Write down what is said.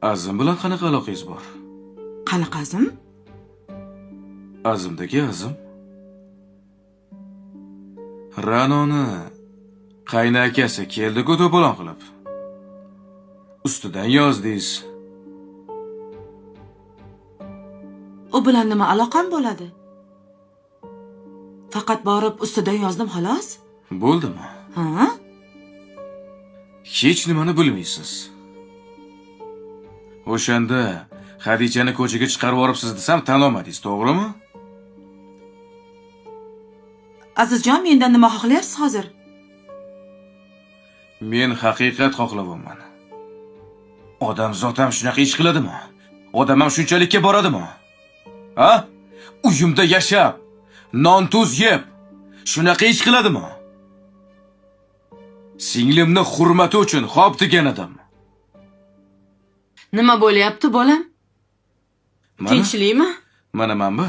Azim bilan qanaqa aloqangiz bor? Qanaqa Azim? Azimdagi Azim. Ra'noni qayna akasi keldi-ku to'polon qilib. Ustidan yozdingiz. U bilan nima aloqam bo'ladi? Faqat borib ustidan yozdim xolos. Bo'ldimi? Ha? Hech nimani bilmaysiz. O'shanda Xadijani ko'chaga chiqarib yoribsiz desam tan olmadingiz, to'g'rimi? Azizjon, mendan nima xohlayapsiz hozir? Men haqiqat xohlayapman. Odam zot ham shunaqa ish qiladimi? Odam ham shunchalikka boradimi? Ha? Uyimda yashab, non tuz yeb, shunaqa ish qiladimi? Singlimni hurmati uchun xo'p degan edim. Nima bo'lyapti, bolam? Mana- Tinchlikmi? Mana bu.